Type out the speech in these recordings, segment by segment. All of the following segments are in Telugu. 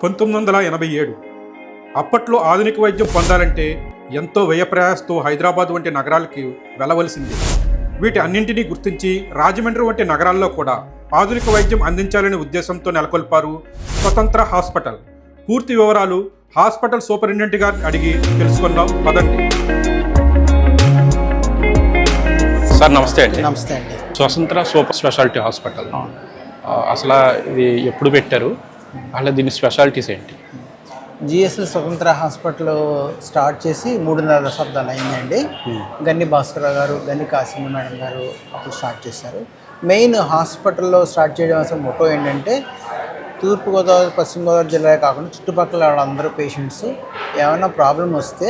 1987 అప్పట్లో ఆధునిక వైద్యం పొందాలంటే ఎంతో వ్యయప్రయాసతో హైదరాబాద్ వంటి నగరాలకి వెళ్ళవలసింది. వీటి అన్నింటినీ గుర్తించి రాజమండ్రి వంటి నగరాల్లో కూడా ఆధునిక వైద్యం అందించాలనే ఉద్దేశంతో నెలకొల్పారు స్వతంత్ర హాస్పిటల్. పూర్తి వివరాలు హాస్పిటల్ సూపరింటెండెంట్ గారిని అడిగి తెలుసుకుందాం పదండి. సార్ నమస్తే అండి. నమస్తే అండి. స్వతంత్ర సూపర్ స్పెషాలిటీ హాస్పిటల్ అసలు ఇది ఎప్పుడు పెట్టారు, అలా దీని స్పెషాలిటీస్ ఏంటి? జిఎస్ఎల్ స్వతంత్ర హాస్పిటల్ స్టార్ట్ చేసి 3.5 దశాబ్దాలు అయిందండి. గన్ని భాస్కర్ గారు, గన్ని కాసిం మేడం గారు అప్పుడు స్టార్ట్ చేశారు. మెయిన్ హాస్పిటల్లో స్టార్ట్ చేయడం అసలు మోటో ఏంటంటే తూర్పుగోదావరి పశ్చిమ గోదావరి జిల్లా కాకుండా చుట్టుపక్కల వాళ్ళందరూ పేషెంట్స్ ఏమైనా ప్రాబ్లం వస్తే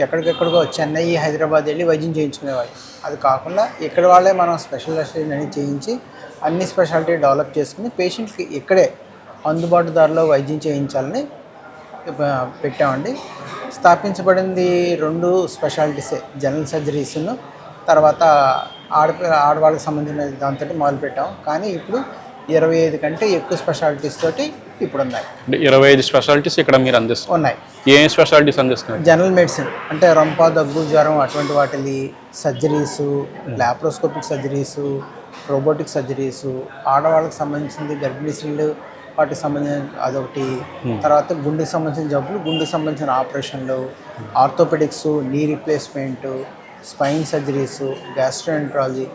ఎక్కడికెక్కడికో చెన్నై, హైదరాబాద్ వెళ్ళి వైద్యం చేయించుకునేవాళ్ళు. అది కాకుండా ఇక్కడ వాళ్ళే మనం స్పెషలిస్ట్ అని చేయించి అన్ని స్పెషాలిటీ డెవలప్ చేసుకుని పేషెంట్కి ఇక్కడే అందుబాటు ధరలో వైద్యం చేయించాలని పెట్టామండి. స్థాపించబడింది 2 స్పెషాలిటీసే, జనరల్ సర్జరీస్ను తర్వాత ఆడవాళ్ళకి సంబంధించిన దాంతో మొదలుపెట్టాం. కానీ ఇప్పుడు 25 కంటే ఎక్కువ స్పెషాలిటీస్ తోటి ఇప్పుడు ఉన్నాయి. 25 స్పెషాలిటీస్ ఇక్కడ మీరు అందిస్తారు ఉన్నాయి. ఏ స్పెషాలిటీస్ అందిస్తున్నారు? జనరల్ మెడిసిన్ అంటే రొంప, దగ్గు, జ్వరం అటువంటి వాటిని surgeries, laparoscopic surgeries, robotic surgeries, ఆడవాళ్ళకి సంబంధించింది గర్భిణీ స్త్రీలు వాటికి సంబంధించిన అదొకటి, తర్వాత గుండెకి సంబంధించిన జబ్బులు, గుండెకి సంబంధించిన ఆపరేషన్లు, ఆర్థోపెడిక్స్, నీ replacement, spine surgeries, gastroenterology,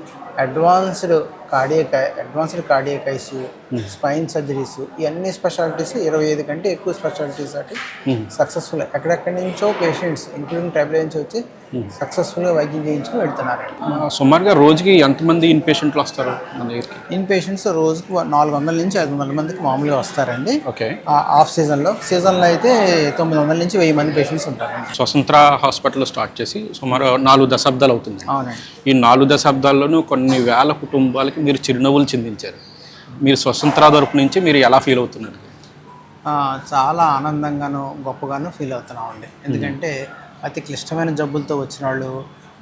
advanced cardiac ICU, spine surgeries, ఇవన్నీ స్పెషాలిటీస్ 25 కంటే ఎక్కువ స్పెషాలిటీస్ అటు సక్సెస్ఫుల్ ఎక్కడెక్కడి నుంచో పేషెంట్స్ ఇంక్లూడింగ్ ట్రైబల్ నుంచి వచ్చి సక్సెస్ఫుల్గా వైద్యం చేయించుకుని వెళ్తున్నారు. సుమారుగా రోజుకి ఎంతమంది ఇన్ పేషెంట్లు వస్తారు మన దగ్గరికి? ఇన్ పేషెంట్స్ రోజుకి 400 నుంచి 500 మందికి మామూలుగా వస్తారండి. ఓకే. ఆఫ్ సీజన్లో అయితే 900 నుంచి 1000 మంది పేషెంట్స్ ఉంటారండి. స్వతంత్ర హాస్పిటల్ స్టార్ట్ చేసి సుమారు 4 దశాబ్దాలు అవుతుంది. అవునండి. ఈ 4 దశాబ్దాల్లోనూ కొన్ని వేల కుటుంబాలకి మీరు చిరునవ్వులు చిందించారు. మీరు స్వతంత్ర తరపు నుంచి మీరు ఎలా ఫీల్ అవుతున్నారు? చాలా ఆనందంగాను గొప్పగాను ఫీల్ అవుతున్నామండి. ఎందుకంటే అతి క్లిష్టమైన జబ్బులతో వచ్చిన వాళ్ళు,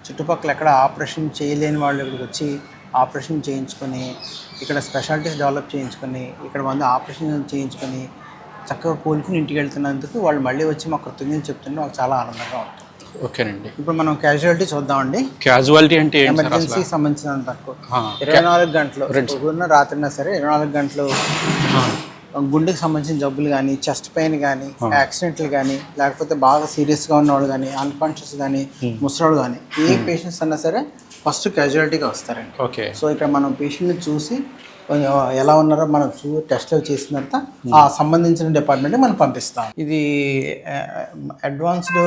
చుట్టుపక్కల ఎక్కడ ఆపరేషన్ చేయలేని వాళ్ళు ఇక్కడికి వచ్చి ఆపరేషన్ చేయించుకొని ఇక్కడ స్పెషాలిటీస్ డెవలప్ చేయించుకొని ఇక్కడ మంది ఆపరేషన్ చేయించుకొని చక్కగా కోలుకుని ఇంటికి వెళ్తున్నందుకు వాళ్ళు మళ్ళీ వచ్చి మాకు కృతజ్ఞతలు చెప్తుంటే మాకు చాలా ఆనందంగా ఉంటుంది. ఓకేనండి. ఇప్పుడు మనం క్యాజువాలిటీ చూద్దామండి. క్యాజువాలిటీ అంటే ఎమర్జెన్సీకి సంబంధించినంత వరకు 24 గంటలు రాత్రినా సరే 24 గంటలు గుండెకి సంబంధించిన జబ్బులు కానీ, చెస్ట్ పెయిన్ కానీ, యాక్సిడెంట్లు కానీ, లేకపోతే బాగా సీరియస్గా ఉన్న వాళ్ళు కానీ, అన్కాన్షియస్ కానీ, ముసలాళ్ళు కానీ ఏ పేషెంట్స్ అన్నా సరే ఫస్ట్ క్యాజువాలిటీగా వస్తారండి. ఓకే. సో ఇక్కడ మనం పేషెంట్ని చూసి ఎలా ఉన్నారో మనం టెస్ట్లు చేసిన తర్వాత ఆ సంబంధించిన డిపార్ట్మెంట్కి మనం పంపిస్తాం. ఇది అడ్వాన్స్డ్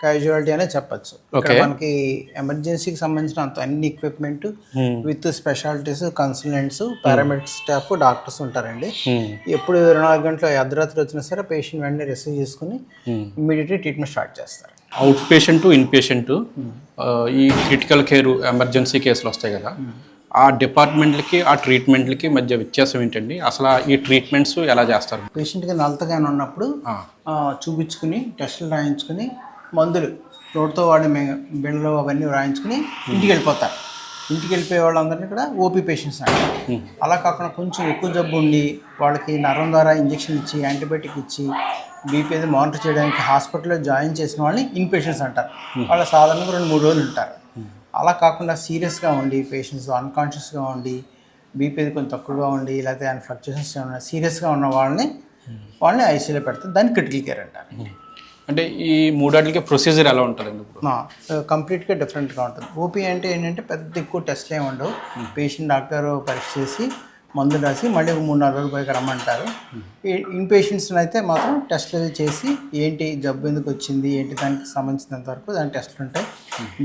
క్యాజువాలిటీ అనే చెప్పచ్చు. మనకి ఎమర్జెన్సీకి సంబంధించిన అన్ని equipment with specialities, consultants, paramedic staff, doctors ఉంటారండి. ఎప్పుడు 24 గంటలు అర్ధరాత్రి వచ్చినా సరే పేషెంట్ వెంటనే రిసీవ్ చేసుకుని ఇమ్మీడియట్లీ ట్రీట్మెంట్ స్టార్ట్ చేస్తారు. అవుట్ పేషెంట్, ఇన్ పేషెంట్, ఈ క్రిటికల్ కేర్ ఎమర్జెన్సీ కేసులు వస్తాయి కదా, ఆ డిపార్ట్మెంట్లకి ఆ ట్రీట్మెంట్లకి మధ్య వ్యత్యాసం ఏంటండి? అసలు ఈ ట్రీట్మెంట్స్ ఎలా చేస్తారు? పేషెంట్కి నలతగానే ఉన్నప్పుడు చూపించుకుని టెస్టులు రాయించుకుని మందులు రోడ్తో వాడే బిళ్ళలు అవన్నీ రాయించుకుని ఇంటికి వెళ్ళిపోతారు. ఇంటికి వెళ్ళిపోయే వాళ్ళందరినీ కూడా ఓపీ పేషెంట్స్ అంటారు. అలా కాకుండా కొంచెం ఎక్కువ జబ్బు ఉండి వాళ్ళకి నరం ద్వారా ఇంజక్షన్ ఇచ్చి యాంటీబయాటిక్ ఇచ్చి బీపీ అది మానిటర్ చేయడానికి హాస్పిటల్లో జాయిన్ చేసిన వాళ్ళని ఇన్ పేషెంట్స్ అంటారు. వాళ్ళు సాధారణంగా 2-3 రోజులు ఉంటారు. అలా కాకుండా సీరియస్గా ఉండి పేషెంట్స్ అన్కాన్షియస్గా ఉండి బీపీ కొంచెం తక్కువగా ఉండి లేకపోతే ఫ్లక్చుయేషన్స్ సీరియస్గా ఉన్న వాళ్ళని ఐసీయూలో పెడతారు. దాన్ని క్రిటికల్ కేర్ అంటారు. అంటే ఈ 3 ప్రొసీజర్ ఎలా ఉంటుంది? కంప్లీట్గా డిఫరెంట్గా ఉంటుంది. ఓపీ అంటే ఏంటంటే పెద్ద ఎక్కువ టెస్ట్లు ఏమి ఉండవు. పేషెంట్ డాక్టర్ పరీక్ష చేసి మందులు రాసి మళ్ళీ 3-4 రోజులు పోయి రమ్మంటారు. ఇన్ పేషెంట్స్ని అయితే మాత్రం టెస్ట్లు చేసి ఏంటి జబ్బు ఎందుకు వచ్చింది ఏంటి దానికి సంబంధించినంత వరకు దాని టెస్ట్లు ఉంటాయి.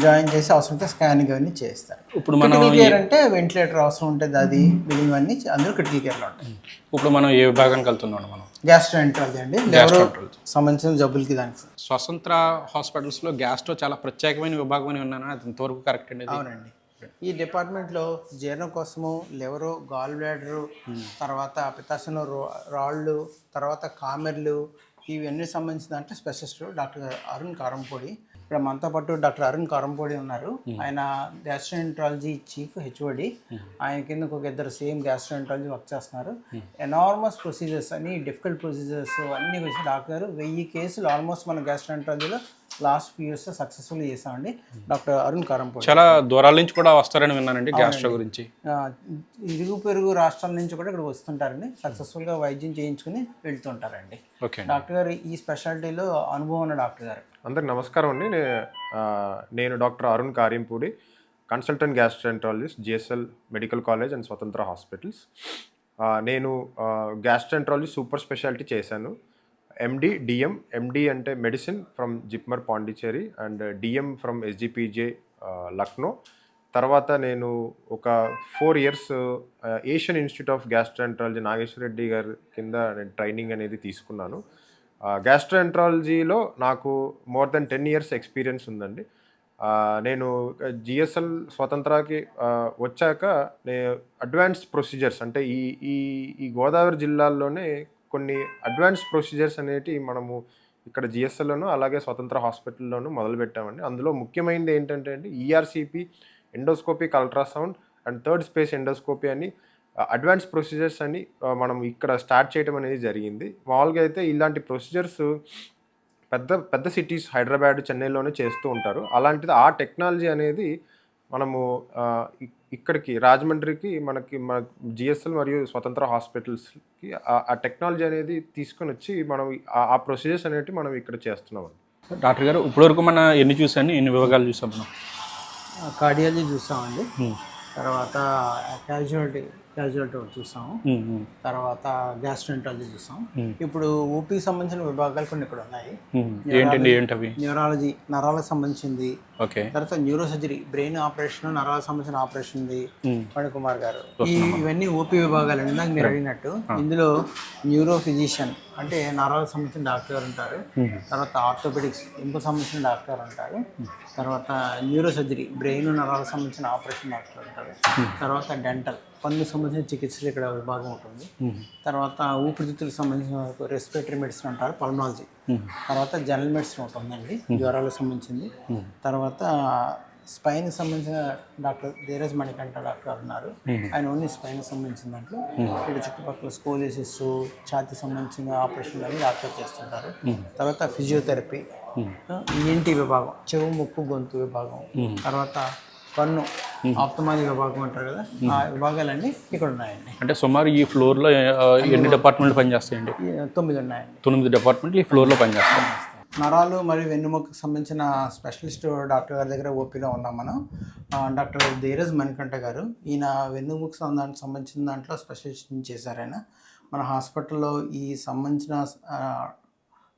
జాయిన్ చేసి అవసరం ఉంటే స్కానింగ్ అవన్నీ చేస్తారు. ఇప్పుడు మనం కేర్ అంటే వెంటిలేటర్ అవసరం ఉంటుంది, అది మిగిలినవన్నీ అందరూ క్రిటికల్ కేర్లో ఉంటాయి. ఇప్పుడు మనం ఏ విభాగానికి వెళ్తున్నాం? మనం గ్యాస్ట్రోఎంట్రాలజీ అండి, సంబంధించిన జబ్బులకి దానికి. స్వతంత్ర హాస్పిటల్స్లో గ్యాస్ట్రో చాలా ప్రత్యేకమైన విభాగం అని ఉన్నాను, అది ఇంతవరకు కరెక్ట్ అండి? అవునండి. ఈ డిపార్ట్మెంట్లో జీర్ణం కోసము లివరు, గాల్ బ్లాడరు, తర్వాత పిత్తాశయంలో రాళ్ళు, తర్వాత కామెర్లు ఇవన్నీ సంబంధించిన దాంట్లో స్పెషలిస్ట్ డాక్టర్ అరుణ్ కారంపూడి. ఇక్కడ మనతో పాటు డాక్టర్ అరుణ్ కారంపూడి ఉన్నారు. ఆయన గ్యాస్ట్రోఎంట్రాలజీ చీఫ్ హెచ్ఓడి. ఆయన కింద ఒక ఇద్దరు సేమ్ గ్యాస్ట్రోఎంట్రాలజీ వర్క్ చేస్తున్నారు. ఎనార్మస్ ప్రొసీజర్స్ అని డిఫికల్ట్ ప్రొసీజర్స్ అన్నీ వచ్చి డాక్టర్ గారు 1000 కేసులు ఆల్మోస్ట్ మన గ్యాస్ట్రోఎంట్రాలజీలో లాస్ట్ ఫ్యూ ఇయర్స్ సక్సెస్ఫుల్ చేసామండి. డాక్టర్ అరుణ్ కారంపూడి చాలా దూరాల నుంచి కూడా వస్తారని విన్నానండి గ్యాస్ట్రో గురించి. ఇరుగు పొరుగు రాష్ట్రాల నుంచి కూడా ఇక్కడ వస్తుంటారండి. సక్సెస్ఫుల్గా వైద్యం చేయించుకుని వెళ్తుంటారండి. డాక్టర్ గారు ఈ స్పెషాలిటీలో అనుభవం ఉన్న డాక్టర్ గారు. అందరికి నమస్కారం అండి. నేను doctor Arun Karimpudi, consultant gastroenterologist, GSL medical college and Swatantra hospitals. నేను గ్యాస్ట్రోఎంట్రాలజీ సూపర్ స్పెషాలిటీ చేశాను. MD, DM. ఎండి అంటే medicine from JIPMER Pondicherry and DM from SGPGI Lucknow. తర్వాత నేను ఒక 4 years Asian Institute of Gastroenterology Nageswara Reddy గారి కింద నేను ట్రైనింగ్ అనేది తీసుకున్నాను. గ్యాస్ట్రోఎంట్రాలజీలో నాకు మోర్ దెన్ 10 years ఎక్స్పీరియన్స్ ఉందండి. నేను జిఎస్ఎల్ స్వతంత్రకి వచ్చాక అడ్వాన్స్డ్ ప్రొసీజర్స్ అంటే ఈ గోదావరి జిల్లాల్లోనే కొన్ని అడ్వాన్స్ ప్రొసీజర్స్ అనేటివి మనము ఇక్కడ జిఎస్ఎల్లోను అలాగే స్వతంత్ర హాస్పిటల్లోనూ మొదలుపెట్టామండి. అందులో ముఖ్యమైనది ఏంటంటే అండి ERCP, endoscopic ultrasound and third space endoscopy అని అడ్వాన్స్ ప్రొసీజర్స్ అని మనం ఇక్కడ స్టార్ట్ చేయడం అనేది జరిగింది. మామూలుగా అయితే ఇలాంటి ప్రొసీజర్స్ పెద్ద పెద్ద సిటీస్ హైదరాబాద్, చెన్నైలోనే చేస్తూ ఉంటారు. అలాంటిది ఆ టెక్నాలజీ అనేది మనము ఇక్కడికి రాజమండ్రికి మన జిఎస్ఎల్ మరియు స్వతంత్ర హాస్పిటల్స్కి ఆ టెక్నాలజీ అనేది తీసుకొని వచ్చి మనం ఆ ప్రొసీజర్స్ అనేవి మనం ఇక్కడ చేస్తున్నామండి. డాక్టర్ గారు ఇప్పటివరకు మన ఎన్ని చూసాను, ఎన్ని విభాగాలు చూసాం మనం? కార్డియాలజీ చూసామండి, తర్వాత క్యాజువాలిటీ చూసాము, తర్వాత గ్యాస్ట్రోఎంట్రాలజీ చూసాం. ఇప్పుడు ఓపీకి సంబంధించిన విభాగాలు కొన్ని ఇక్కడ ఉన్నాయి. న్యూరాలజీ నరాలకు సంబంధించింది, తర్వాత న్యూరో సర్జరీ బ్రెయిన్ ఆపరేషన్, నరాలకు సంబంధించిన ఆపరేషన్ ఉంది ఫణికుమార్ గారు. ఇవన్నీ ఓపీ విభాగాలు ఇందాక మీరు అడిగినట్టు. ఇందులో న్యూరో ఫిజిషియన్ అంటే నరాలకు సంబంధించిన డాక్టర్ గారు ఉంటారు, తర్వాత ఆర్థోపెడిక్స్ ఇంకో సంబంధించిన డాక్టర్ గారు ఉంటారు, తర్వాత న్యూరో సర్జరీ బ్రెయిన్ నరాలకు సంబంధించిన ఆపరేషన్ డాక్టర్ ఉంటారు, తర్వాత డెంటల్ పన్ను సంబంధించిన చికిత్సలు ఇక్కడ విభాగం ఉంటుంది, తర్వాత ఊపిరితిత్తులకు సంబంధించిన రెస్పిరేటరీ మెడిసిన్ అంటారు పల్మాలజీ, తర్వాత జనరల్ మెడిసిన్ ఒకటి ఉందండి జ్వరాలకు సంబంధించింది, తర్వాత స్పైన్ సంబంధించిన డాక్టర్ ధీరజ్ మణికంఠ డాక్టర్ ఉన్నారు. ఆయన ఓన్లీ స్పైన్ సంబంధించిన దాంట్లో ఇక్కడ చుట్టుపక్కల స్కోలిసిస్, ఛాతీ సంబంధించిన ఆపరేషన్లు అన్ని డాక్టర్ చేస్తుంటారు. తర్వాత ఫిజియోథెరపీ, ఈఎన్టీ విభాగం చెవు ముక్కు గొంతు విభాగం, తర్వాత కన్ను ఆప్తమాలజీ విభాగం అంటారు కదా, ఆ విభాగాలన్నీ ఇక్కడ ఉన్నాయండి. అంటే సుమారు ఈ ఫ్లోర్లో ఎన్ని డిపార్ట్మెంట్లు పనిచేస్తాయండి? 9 ఉన్నాయండి. 9 డిపార్ట్మెంట్లు ఈ ఫ్లోర్లో పనిచేస్తాయి. నరాలు మరియు వెన్నుముకకు సంబంధించిన స్పెషలిస్ట్ డాక్టర్ గారి దగ్గర ఓపీలో ఉన్నాం మనం. డాక్టర్ ధీరజ్ మణికంఠ గారు, ఈయన వెన్నుముక సంబంధించిన దాంట్లో స్పెషలిస్ట్ చేశారు. ఆయన మన హాస్పిటల్లో ఈ సంబంధించిన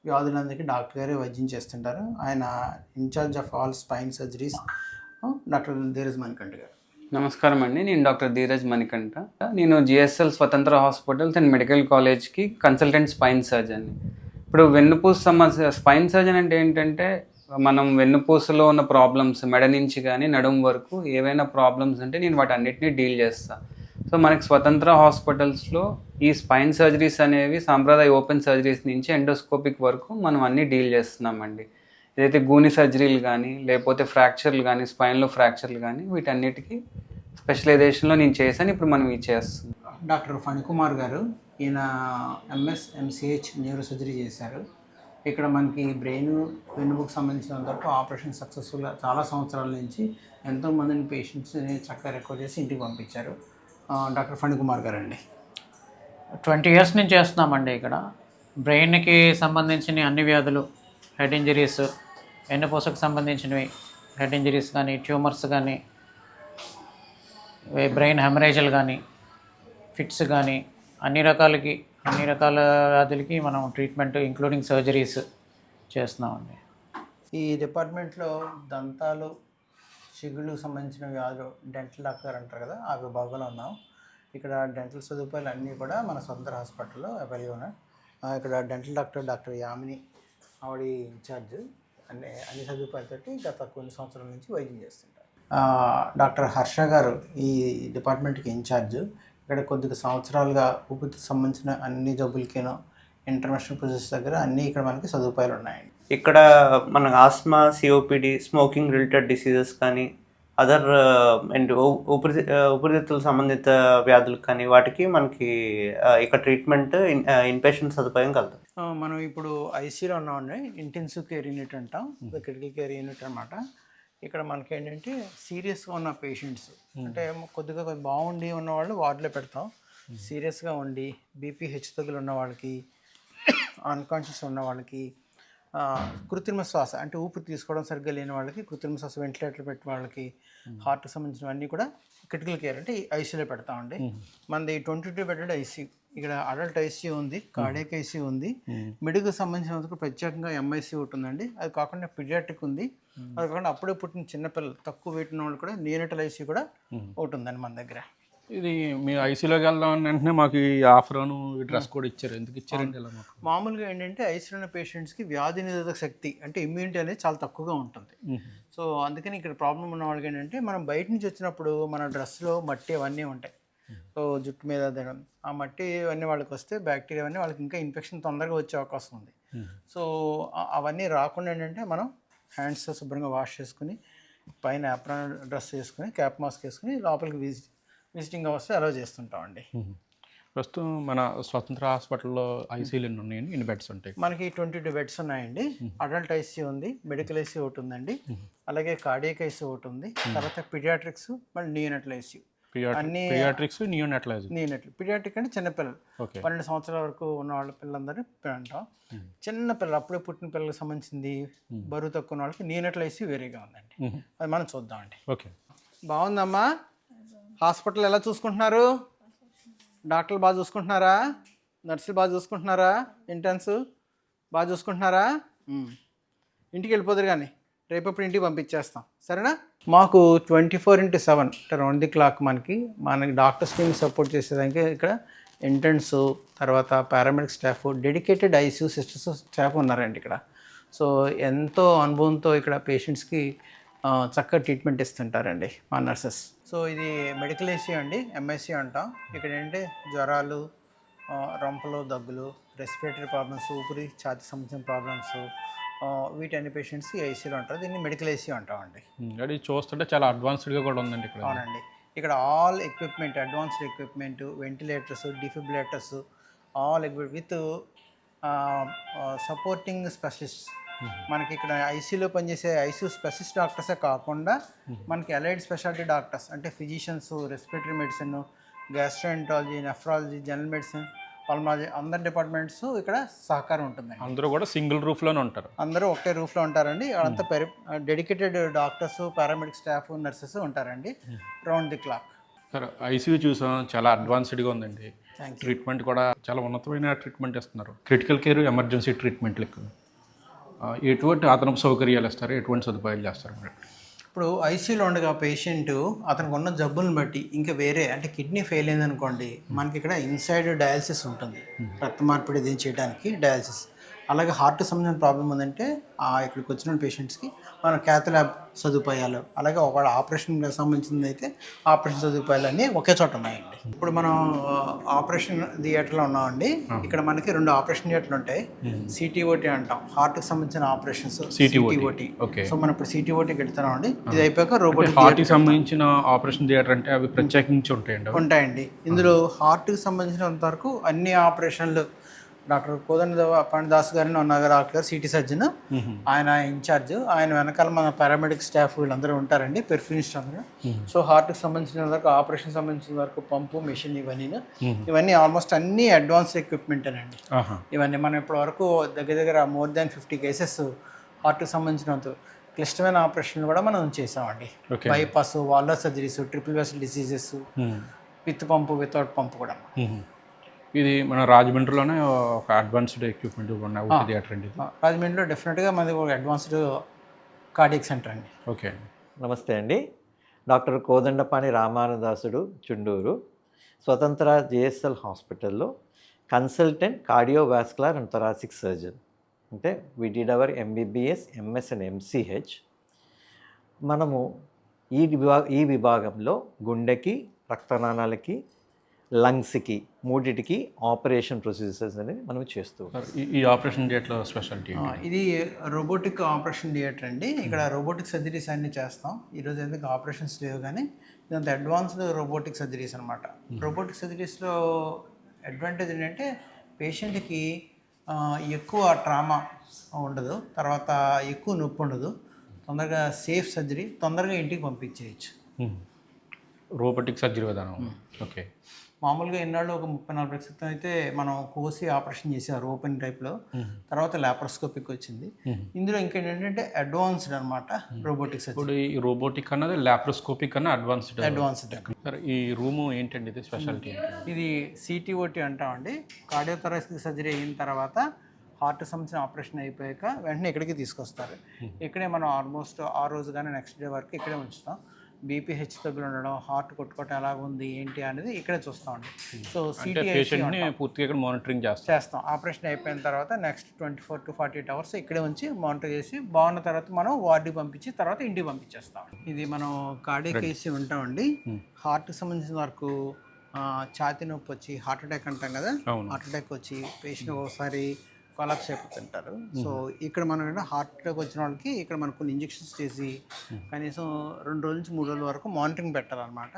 వ్యాధులందరికీ డాక్టర్ గారే వైద్యం చేస్తుంటారు. ఆయన incharge of all spine surgeries doctor Dheeraj Manikanta గారు. నమస్కారం అండి, నేను డాక్టర్ ధీరజ్ మణికంఠ. నేను జిఎస్ఎల్ స్వతంత్ర హాస్పిటల్స్ అండ్ మెడికల్ కాలేజ్కి కన్సల్టెంట్ స్పైన్ సర్జన్. ఇప్పుడు వెన్నుపూస సమస్య, స్పైన్ సర్జన్ అంటే ఏంటంటే మనం వెన్నుపూసలో ఉన్న ప్రాబ్లమ్స్ మెడ నుంచి కానీ నడుము వరకు ఏవైనా ప్రాబ్లమ్స్ ఉంటే నేను వాటి అన్నిటినీ డీల్ చేస్తాను. సో మనకి స్వతంత్ర హాస్పిటల్స్లో ఈ స్పైన్ సర్జరీస్ అనేవి సాంప్రదాయ ఓపెన్ సర్జరీస్ నుంచి ఎండోస్కోపిక్ వరకు మనం అన్నీ డీల్ చేస్తున్నామండి. ఏదైతే గూని సర్జరీలు కానీ లేకపోతే ఫ్రాక్చర్లు కానీ స్పైన్లో ఫ్రాక్చర్లు కానీ వీటన్నిటికీ స్పెషలైజేషన్లో నేను చేశాను. ఇప్పుడు మనం ఇది చేస్తున్నాం. డాక్టర్ ఫణికుమార్ గారు, ఈయన ఎంఎస్ ఎంసీహెచ్ న్యూరో సర్జరీ చేశారు. ఇక్కడ మనకి బ్రెయిన్ వెన్నుముకు సంబంధించినంత వరకు ఆపరేషన్ సక్సెస్ఫుల్గా చాలా సంవత్సరాల నుంచి ఎంతోమందిని పేషెంట్స్ని చక్కగా రికవర్ చేసి ఇంటికి పంపించారు. డాక్టర్ ఫణికుమార్ గారు అండి. 20 years నుంచి చేస్తున్నామండి. ఇక్కడ బ్రెయిన్కి సంబంధించిన అన్ని వ్యాధులు, హెడ్ ఇంజరీస్, వెన్నుపూసకు సంబంధించినవి హెడ్ ఇంజరీస్ కానీ, ట్యూమర్స్ కానీ, బ్రెయిన్ హెమరేజల్ కానీ, ఫిట్స్ కానీ అన్ని రకాల వ్యాధులకి మనం ట్రీట్మెంట్ ఇంక్లూడింగ్ సర్జరీస్ చేస్తున్నామండి. ఈ డిపార్ట్మెంట్లో దంతాలు, చిగుళ్ళకు సంబంధించిన వ్యాధులు డెంటల్ డాక్టర్ అంటారు కదా, ఆ విభాగంలో ఉన్నాం. ఇక్కడ డెంటల్ సదుపాయాలు అన్నీ కూడా మన స్వతంత్ర హాస్పిటల్లో అవైలబుల్ ఉన్నాయి. ఇక్కడ డెంటల్ డాక్టర్ యామిని, ఆవిడ ఇన్ఛార్జ్ అన్ని సదుపాయాలతోటి గత కొన్ని సంవత్సరాల నుంచి వైద్యం చేస్తుంటారు. డాక్టర్ హర్ష గారు ఈ డిపార్ట్మెంట్కి ఇన్ఛార్జ్. ఇక్కడ కొద్దిగా సంవత్సరాలుగా ఊపిరితిత్తుకు సంబంధించిన అన్ని జబ్బులకేనో ఇంటర్నేషనల్ ప్రొసెస్ దగ్గర అన్నీ ఇక్కడ మనకి సదుపాయాలు ఉన్నాయండి. ఇక్కడ మన asthma, COPD, smoking related diseases కానీ అదర్ అండ్ ఊపిరితిత్తుల సంబంధిత వ్యాధులకు కానీ వాటికి మనకి ఇక్కడ ట్రీట్మెంట్ ఇన్పేషెంట్ సదుపాయం కలదు. మనం ఇప్పుడు ఐసీలో ఉన్నామండి, ఇంటెన్సివ్ కేర్ యూనిట్ అంటాం, క్రిటికల్ కేర్ యూనిట్ అనమాట. ఇక్కడ మనకి ఏంటంటే సీరియస్గా ఉన్న పేషెంట్స్ అంటే కొద్దిగా బాగుండి ఉన్న వాళ్ళు వార్డులో పెడతాం. సీరియస్గా ఉండి బీపీ హెచ్చుతగ్గులు ఉన్న వాళ్ళకి, అన్కాన్షియస్ ఉన్న వాళ్ళకి, కృత్రిమ శ్వాస అంటే ఊపిరి తీసుకోవడం సరిగ్గా లేని వాళ్ళకి, కృత్రిమ శ్వాస వెంటిలేటర్ పెట్టిన వాళ్ళకి, హార్ట్కి సంబంధించినవన్నీ కూడా క్రిటికల్ కేర్ అంటే ఐసీలో పెడతామండి. మనది 22 బెడెడ్ ఐసీ. ఇక్కడ అడల్ట్ ఐసీ ఉంది, కార్డియాక్ ఐసీ ఉంది, మెడికి సంబంధించిన ప్రత్యేకంగా ఎంఐసీ ఒకటి ఉందండి. అది కాకుండా పిడియాట్రిక్ ఉంది. అది కాకుండా అప్పుడే పుట్టిన చిన్నపిల్లలు, తక్కువ వెయిట్ ఉన్న వాళ్ళు కూడా నియోనటల్ ఐసీ కూడా ఒకటి ఉందండి మన దగ్గర. ఇది మీ ఐసీలోకి వెళ్దాం వెంటనే మాకు ఈ ఆఫర్ను డ్రెస్ కూడా ఇచ్చారు. ఎందుకు ఇచ్చారండి ఇలా? మాకు మామూలుగా ఏంటంటే ఐసీలో ఉన్న పేషెంట్స్కి వ్యాధి నిరోధక శక్తి అంటే ఇమ్యూనిటీ అనేది చాలా తక్కువగా ఉంటుంది. సో అందుకని ఇక్కడ ప్రాబ్లం ఉన్న వాళ్ళకి ఏంటంటే మనం బయట నుంచి వచ్చినప్పుడు మన డ్రెస్లో మట్టి అవన్నీ ఉంటాయి. సో జుట్టు మీద దిగడం, ఆ మట్టి అవన్నీ వాళ్ళకి వస్తే బ్యాక్టీరియా అవన్నీ వాళ్ళకి ఇంకా ఇన్ఫెక్షన్ తొందరగా వచ్చే అవకాశం ఉంది. సో అవన్నీ రాకుండా ఏంటంటే మనం హ్యాండ్స్ శుభ్రంగా వాష్ చేసుకుని, పైన అప్రాన్ డ్రెస్ వేసుకుని, క్యాప్ మాస్క్ వేసుకుని లోపలికి విజిటింగ్ అవర్స్ అలౌ చేస్తుంటామండి. ప్రస్తుతం మన స్వతంత్ర హాస్పిటల్లో ఐసీలు ఎన్ని ఉన్నాయండి? ఎన్ని బెడ్స్ ఉంటాయి? మనకి 22 బెడ్స్ ఉన్నాయండి. అడల్ట్ ఐసీ ఉంది, మెడికల్ ఐసీ ఒకటి ఉందండి, అలాగే కార్డియాక్ ఐసీ ఒకటి ఉంది, తర్వాత పిడియాట్రిక్స్, మళ్ళీ neonatal IC. Pediatrics, neonatal. Pediatric అంటే చిన్నపిల్లలు 12 సంవత్సరాల వరకు ఉన్న వాళ్ళ పిల్లలందరినీ అంటాం. చిన్న పిల్లలు, అప్పుడే పుట్టిన పిల్లలకు సంబంధించింది, బరువు తక్కువ ఉన్న వాళ్ళకి నియోనటల్ ఐసీ వేరేగా ఉందండి. అది మనం చూద్దామండి. ఓకే, బాగుందమ్మా. హాస్పిటల్ ఎలా చూసుకుంటున్నారు? డాక్టర్లు బాగా చూసుకుంటున్నారా? నర్సులు బాగా చూసుకుంటున్నారా? ఇంటర్న్స్ బాగా చూసుకుంటున్నారా? ఇంటికి వెళ్ళిపోతారు కానీ రేపప్పుడు ఇంటికి పంపించేస్తాం, సరేనా? మాకు 24/7 అంటే రౌండ్ ది క్లాక్ మనకి డాక్టర్స్ టీమ్ సపోర్ట్ చేసేదానికి ఇక్కడ ఇంటర్న్స్, తర్వాత paramedic staff, dedicated ICU sisters staff ఉన్నారండి ఇక్కడ. సో ఎంతో అనుభవంతో ఇక్కడ పేషెంట్స్కి చక్కగా ట్రీట్మెంట్ ఇస్తుంటారండి మా నర్సెస్. సో ఇది మెడికల్ ఐసీ అండి, ఎంఐసీ అంటాం. ఇక్కడ ఏంటంటే జ్వరాలు, రొంపలు, దగ్గులు, రెస్పిరేటరీ ప్రాబ్లమ్స్, ఊపిరి ఛాతీ సంబంధించిన ప్రాబ్లమ్స్, వీటన్ని పేషెంట్స్ ఈ ఐసీలో ఉంటారు. దీన్ని మెడికల్ ఐసీ అంటామండి. అది చూస్తుంటే చాలా అడ్వాన్స్డ్గా కూడా ఉందండి ఇక్కడ. అవునండి, ఇక్కడ all equipment, advanced equipment, ventilators, defibrillators, all with supporting specialists. మనకి ఇక్కడ ఐసీలో పనిచేసే ఐసీయూ స్పెషలిస్ట్ డాక్టర్సే కాకుండా మనకి అలైడ్ స్పెషాలిటీ డాక్టర్స్ అంటే physicians, respiratory medicine, gastroenterology, nephrology, general medicine, pulmonology, అందరి డిపార్ట్మెంట్స్ ఇక్కడ సహకారం ఉంటుందండి. అందరూ కూడా సింగిల్ రూఫ్లోనే ఉంటారు. అందరూ ఒకటే రూఫ్లో ఉంటారండి. అదంతా dedicated doctors, paramedic staff, nurses ఉంటారండి round the clock. Sir ICU చూసాం, చాలా అడ్వాన్స్డ్గా ఉందండి. ట్రీట్మెంట్ కూడా చాలా ఉన్నతమైన ట్రీట్మెంట్ ఇస్తున్నారు. క్రిటికల్ కేర్, ఎమర్జెన్సీ ట్రీట్మెంట్లకు ఎటువంటి అదనపు సౌకర్యాలు ఇస్తారు, ఎటువంటి సదుపాయాలు చేస్తారు? ఇప్పుడు ఐసీయూలో ఉండగా పేషెంట్ అతనికి ఉన్న జబ్బులను బట్టి ఇంకా వేరే అంటే కిడ్నీ ఫెయిల్ అయిందనుకోండి, మనకి ఇక్కడ ఇన్సైడ్ డయాలసిస్ ఉంటుంది, రక్త మార్పిడి దీన్ని చేయడానికి డయాలసిస్. అలాగే హార్ట్కి సంబంధించిన ప్రాబ్లం ఉందంటే ఇక్కడికి వచ్చిన పేషెంట్స్కి మన క్యాథ్ ల్యాబ్ సదుపాయాలు, అలాగే ఒకవేళ ఆపరేషన్కి సంబంధించింది అయితే ఆపరేషన్ సదుపాయాలు అన్నీ ఒకే చోట ఉన్నాయండి. ఇప్పుడు మనం ఆపరేషన్ థియేటర్లో ఉన్నామండి. ఇక్కడ మనకి 2 ఆపరేషన్ థియేటర్లు ఉంటాయి. సిటీఓటీ అంటాం, హార్ట్కి సంబంధించిన ఆపరేషన్స్, సిటీఓటీ. సో మనం ఇప్పుడు సిటీఓటీకి వెళ్తున్నామండి. ఇది అయిపోయాక రోబోటిక్ హార్ట్కి సంబంధించిన ఆపరేషన్ థియేటర్ అంటే అవి ప్రత్యేకించి ఉంటాయండి. ఇందులో హార్ట్కి సంబంధించినంత వరకు అన్ని ఆపరేషన్లు డాక్టర్ కోదండ దాస్ గారిని ఉన్నారు, డాక్టర్ సిటీ సర్జన్, ఆయన ఇన్ఛార్జ్. ఆయన వెనకాల మన పారామెడిక్ స్టాఫ్ వీళ్ళందరూ ఉంటారండి, పెర్ఫ్యూనిస్ట్ అందరూ. సో హార్ట్కి సంబంధించిన వరకు, ఆపరేషన్ సంబంధించిన వరకు పంపు, మెషిన్, ఇవన్నీ ఆల్మోస్ట్ అన్ని అడ్వాన్స్డ్ ఎక్విప్మెంట్ అండి. ఇవన్నీ మనం ఇప్పటి వరకు దగ్గర మోర్ దాన్ 50 కేసెస్ హార్ట్కి సంబంధించినంత క్లిష్టమైన ఆపరేషన్లు కూడా మనం చేసామండి. బైపాస్, వాల్నర్ surgeries, triple vessel diseases, with pump, without pump కూడా. ఇది మన రాజమండ్రిలోనే ఒక అడ్వాన్స్డ్ ఎక్విప్మెంట్ ఉన్న థియేటర్ అండి. రాజమండ్రిలో డెఫినెట్గా మనది ఒక అడ్వాన్స్డ్ కార్డియాక్ సెంటర్ అండి. ఓకే, నమస్తే అండి. డాక్టర్ కోదండపాణి రామానుదాసుడు, చుండూరు, స్వతంత్ర జిఎస్ఎల్ హాస్పిటల్లో consultant cardiovascular and thoracic surgeon. అంటే we did our MBBS, MS and MCh. మనము ఈ విభాగంలో గుండెకి, రక్తనాళాలకి, లంగ్స్కి, మూడిటికి ఆపరేషన్ ప్రొసీజర్స్ అనేది మనం చేస్తూ ఉంటాం. సార్ ఈ ఆపరేషన్ థియేటర్లో స్పెషాలిటీ ఇది రోబోటిక్ ఆపరేషన్ థియేటర్ అండి. ఇక్కడ రోబోటిక్ సర్జరీస్ అన్ని చేస్తాం. ఈరోజు అయితే ఆపరేషన్స్ లేవు, కానీ ఇదంతా అడ్వాన్స్డ్ రోబోటిక్ సర్జరీస్ అనమాట. రోబోటిక్ సర్జరీస్లో అడ్వాంటేజ్ ఏంటంటే పేషెంట్కి ఎక్కువ ట్రామా ఉండదు, తర్వాత ఎక్కువ నొప్పి ఉండదు, తొందరగా సేఫ్ సర్జరీ, తొందరగా ఇంటికి పంపించేయచ్చు. రోబోటిక్ సర్జరీ విధానం. ఓకే. మామూలుగా ఎన్నాళ్ళు ఒక 30-40 క్రితం అయితే మనం కోసి ఆపరేషన్ చేసారు ఓపెన్ టైప్లో, తర్వాత లాప్రోస్కోపిక్ వచ్చింది. ఇందులో ఇంకేంటంటే అడ్వాన్స్డ్ అనమాట రోబోటిక్ సర్జరీ. ఇప్పుడు ఈ రోబోటిక్ అన్నది లాప్రోస్కోపిక్ అన్న అడ్వాన్స్డ్. సార్ ఈ రూము ఏంటండి, ఇది స్పెషాలిటీ? ఇది CTOT అంటామండి. కార్డియోథొరాసిక్ సర్జరీ అయిన తర్వాత హార్ట్ సంబంధించిన ఆపరేషన్ అయిపోయాక వెంటనే ఇక్కడికి తీసుకొస్తారు. ఇక్కడే మనం ఆల్మోస్ట్ ఆ రోజు కానీ నెక్స్ట్ డే వరకు ఇక్కడే ఉంచుతాం. BP హెచ్చుతగ్గులు ఉండడం, హార్ట్ కొట్టుకోవటం ఎలాగ ఉంది ఏంటి అనేది ఇక్కడే చూస్తామండి. సో పేషెంట్ని పూర్తిగా ఇక్కడ మానిటరింగ్ చేస్తాం. ఆపరేషన్ అయిపోయిన తర్వాత నెక్స్ట్ 24 to 48 అవర్స్ ఇక్కడే ఉంచి మానిటర్ చేసి బాగున్న తర్వాత మనం వార్డుకి పంపించి తర్వాత ఇంటికి పంపించేస్తాం. ఇది మనం కార్డియాక్ కేసి ఉంటామండి. హార్ట్కి సంబంధించిన వరకు ఛాతీ నొప్పి వచ్చి హార్ట్ అటాక్ అంటాం కదా, హార్ట్ అటాక్ వచ్చి పేషెంట్ ఒకసారి కొలాప్స్ అయిపోతుంటారు. సో ఇక్కడ మనం హార్ట్ అటాక్ వచ్చిన వాళ్ళకి ఇక్కడ మనకు కొన్ని ఇంజెక్షన్స్ చేసి కనీసం 2 రోజుల నుంచి 3 రోజుల వరకు మానిటరింగ్ పెట్టాలన్నమాట.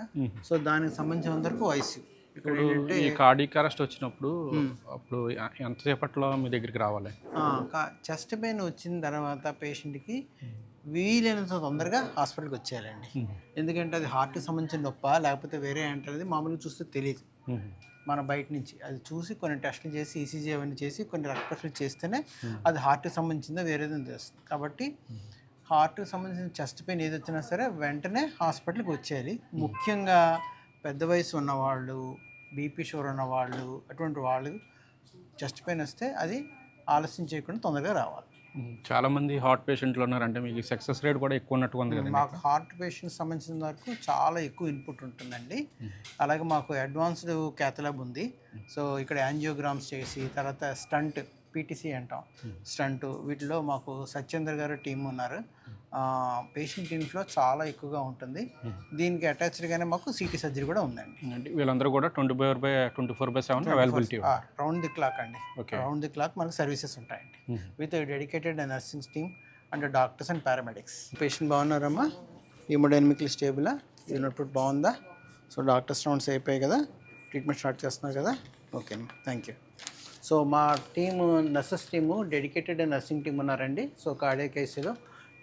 సో దానికి సంబంధించిన వరకు ICU. ఇక్కడ ఏంటంటే ఈ కార్డియాక్ అరెస్ట్ వచ్చినప్పుడు అప్పుడు ఎంతసేపట్లో మీ దగ్గరికి రావాలి? చెస్ట్ పెయిన్ వచ్చిన తర్వాత పేషెంట్కి వీలైనంత తొందరగా హాస్పిటల్కి వచ్చేయాలండి. ఎందుకంటే అది హార్ట్కి సంబంధించిన నొప్ప లేకపోతే వేరే ఏంటనేది మామూలుగా చూస్తే తెలియదు. మన బయట నుంచి అది చూసి కొన్ని టెస్టులు చేసి ECG అవన్నీ చేసి కొన్ని రక్త పరీక్షలు చేస్తేనే అది హార్ట్కి సంబంధించిందో వేరేదని తెలుస్తుంది. కాబట్టి హార్ట్కి సంబంధించిన చెస్ట్ పెయిన్ ఏది వచ్చినా సరే వెంటనే హాస్పిటల్కి వచ్చేయాలి. ముఖ్యంగా పెద్ద వయసు ఉన్నవాళ్ళు, BP షుగర్ ఉన్నవాళ్ళు, అటువంటి వాళ్ళు చెస్ట్ పెయిన్ వస్తే అది ఆలస్యం చేయకుండా తొందరగా రావాలి. చాలామంది హార్ట్ పేషెంట్లు ఉన్నారంటే మీకు సక్సెస్ రేట్ కూడా ఎక్కువ ఉన్నట్టుగా ఉంది కదా? మాకు హార్ట్ పేషెంట్స్ సంబంధించిన వరకు చాలా ఎక్కువ ఇన్పుట్ ఉంటుందండి. అలాగే మాకు అడ్వాన్స్డ్ క్యాథలాబ్ ఉంది. సో ఇక్కడ యాంజియోగ్రామ్స్ చేసి తర్వాత స్టంట్ PTC అంటాం, స్టంట్, వీటిలో మాకు సత్యేంద్ర గారు టీం ఉన్నారు. పేషెంట్ ఇన్ఫ్లో చాలా ఎక్కువగా ఉంటుంది. దీనికి అటాచ్డ్గానే మాకు CT సర్జరీ కూడా ఉందండి. అంటే వీళ్ళందరూ కూడా 24/7 అవైలబిలిటీ రౌండ్ ది క్లాక్ అండి. రౌండ్ ది క్లాక్ మనకు సర్వీసెస్ ఉంటాయండి with dedicated nursing team and doctors and paramedics. Patient బాగున్నారమ్మా? హెమోడైనమిక్లీ స్టేబులా? యూనిట్ బాగుందా? సో డాక్టర్స్ రౌండ్స్ అయిపోయాయి కదా, ట్రీట్మెంట్ స్టార్ట్ చేస్తున్నారు కదా? Okay, thank you. సో మా team nurses team dedicated nursing team ఉన్నారండి. సో కార్డియాక్ ఐసీలో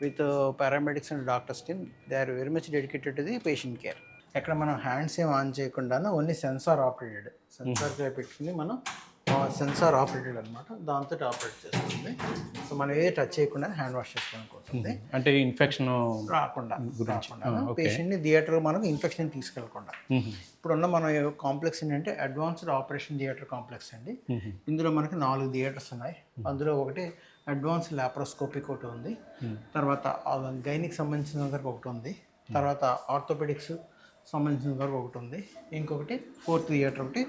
with paramedics and doctors team, they are very much dedicated to the patient care. ఎక్కడ మనం హ్యాండ్స్ ఏం ఆన్ చేయకుండా ఓన్లీ సెన్సార్ ఆపరేటెడ్, సెన్సార్ పెట్టుకుని మనం సెన్సార్ ఆపరేటెడ్ అనమాట, దాంతో ఆపరేట్ చేస్తుంది. సో మనం ఏ టచ్ చేయకుండా హ్యాండ్ వాష్ చేసుకోవాలనుకుంటుంది. అంటే ఇన్ఫెక్షన్ రాకుండా పేషెంట్ని థియేటర్ మనకు ఇన్ఫెక్షన్ తీసుకెళ్ళకుండా. ఇప్పుడున్న మన కాంప్లెక్స్ ఏంటంటే అడ్వాన్స్డ్ ఆపరేషన్ థియేటర్ కాంప్లెక్స్ అండి. ఇందులో మనకి 4 థియేటర్స్ ఉన్నాయి. అందులో ఒకటి అడ్వాన్స్డ్ లాప్రోస్కోపిక్ ఒకటి ఉంది, తర్వాత గైనిక్ సంబంధించిన వరకు ఒకటి ఉంది, తర్వాత ఆర్థోపెడిక్స్ సంబంధించిన వరకు ఒకటి ఉంది, ఇంకొకటి 4th థియేటర్ ఒకటి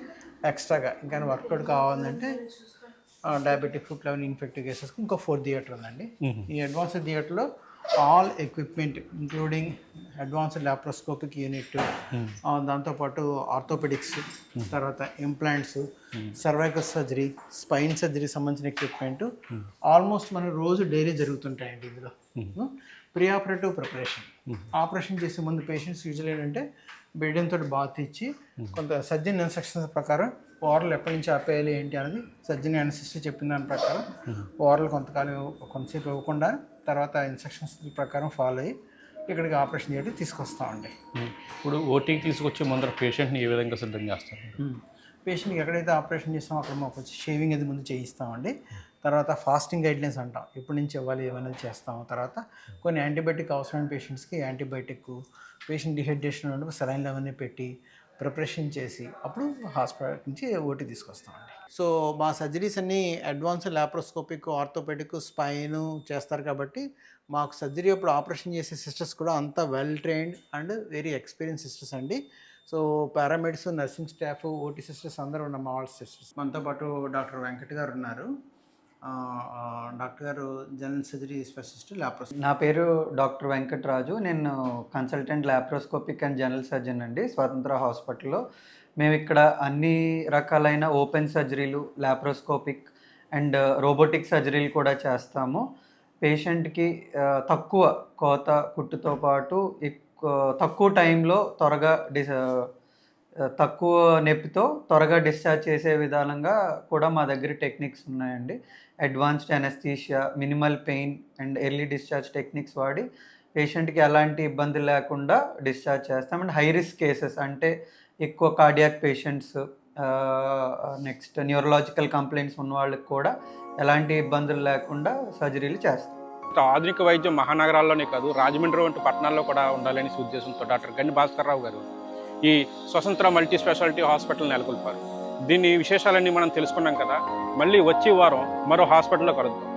ఎక్స్ట్రాగా ఇంకా వర్కౌట్ కావాలంటే డయాబెటిక్ ఫుడ్ లెవెల్ ఇన్ఫెక్టివ్ కేసెస్కి ఇంకో 4th థియేటర్ ఉందండి. ఈ అడ్వాన్స్డ్ థియేటర్లో all equipment including advanced laparoscopic unit, దాంతోపాటు ఆర్థోపెడిక్స్, తర్వాత implants, cervical surgery, spine surgery సంబంధించిన ఎక్విప్మెంట్ ఆల్మోస్ట్ మన రోజు డైలీ జరుగుతుంటాయండి. ఇందులో ప్రీ ఆపరేటివ్ ప్రిపరేషన్, ఆపరేషన్ చేసే ముందు పేషెంట్స్ యూజువల్ ఏంటంటే బెడ్డెన్ తోటి బాత్ ఇచ్చి కొంత సర్జన్ ఇన్స్ట్రక్షన్స్ ప్రకారం ఓరల్ ఎప్పటి నుంచి ఆపేయాలి ఏంటి అనేది సర్జన్ అనసిస్ట్ చెప్పిన దాని ప్రకారం ఓరల్ కొంతసేపు ఇవ్వకుండా తర్వాత ఇన్స్ట్రక్షన్స్ ప్రకారం ఫాలో అయ్యి ఇక్కడికి ఆపరేషన్ చేయడం తీసుకొస్తామండి. ఇప్పుడు ఓటీకి తీసుకొచ్చే ముందర పేషెంట్ని ఏ విధంగా సిద్ధం చేస్తారు? పేషెంట్కి ఎక్కడైతే ఆపరేషన్ చేస్తామో అక్కడ మాకు వచ్చి షేవింగ్ అది ముందు చేయిస్తామండి. తర్వాత ఫాస్టింగ్ గైడ్లైన్స్ అంటాం, ఎప్పటి నుంచి ఇవ్వాలి ఏమైనా చేస్తాము. తర్వాత కొన్ని యాంటీబయాటిక్ అవసరమైన పేషెంట్స్కి యాంటీబయాటిక్, పేషెంట్ డిహైడ్రేషన్ ఉన్నప్పుడు సెలైన్లు అవన్నీ పెట్టి ప్రిపరేషన్ చేసి అప్పుడు హాస్పిటల్ నుంచి ఓటీ తీసుకొస్తామండి. సో మా సర్జరీస్ అన్నీ అడ్వాన్స్డ్ లాప్రోస్కోపిక్, ఆర్థోపెడిక్, స్పైన్ చేస్తారు కాబట్టి మాకు సర్జరీ అప్పుడు ఆపరేషన్ చేసే సిస్టర్స్ కూడా అంతా well trained and very experience sisters అండి. So paramedics, nursing staff, OT sisters అందరూ ఉన్న మా వాళ్ళ సిస్టర్స్. మనతో పాటు డాక్టర్ వెంకట్ గారు ఉన్నారు. డాక్టర్ గారు జనరల్ సర్జరీ స్పెషలిస్ట్ లాప్రోస్కోపీ. నా పేరు డాక్టర్ వెంకట్రాజు. నేను consultant laparoscopic and general surgeon అండి స్వతంత్ర హాస్పిటల్లో. మేము ఇక్కడ అన్ని రకాలైన ఓపెన్ సర్జరీలు, లాప్రోస్కోపిక్ అండ్ రోబోటిక్ సర్జరీలు కూడా చేస్తాము. పేషెంట్కి తక్కువ కోత కుట్టుతో పాటు తక్కువ టైంలో త్వరగా తక్కువ నొప్పితో త్వరగా డిశ్చార్జ్ చేసే విధానంగా కూడా మా దగ్గర టెక్నిక్స్ ఉన్నాయండి. Advanced anaesthesia, minimal pain and early discharge techniques వాడి పేషెంట్కి ఎలాంటి ఇబ్బంది లేకుండా డిశ్చార్జ్ చేస్తాం. అండ్ హై రిస్క్ కేసెస్ అంటే ఎక్కువ cardiac patients, next neurological complaints ఉన్న వాళ్ళకి కూడా ఎలాంటి ఇబ్బందులు లేకుండా సర్జరీలు చేస్తాం. ఆధునిక వైద్యం మహానగరాల్లోనే కాదు, రాజమండ్రి వంటి పట్టణాల్లో కూడా ఉండాలని ఉద్దేశంతో డాక్టర్ గన్ని భాస్కర్రావు గారు ఈ స్వతంత్ర మల్టీ స్పెషాలిటీ హాస్పిటల్ నెలకొల్పారు. దీని విశేషాలన్నీ మనం తెలుసుకున్నాం కదా. మళ్ళీ వచ్చే వారం మరో హాస్పిటల్లో కలుద్దాం.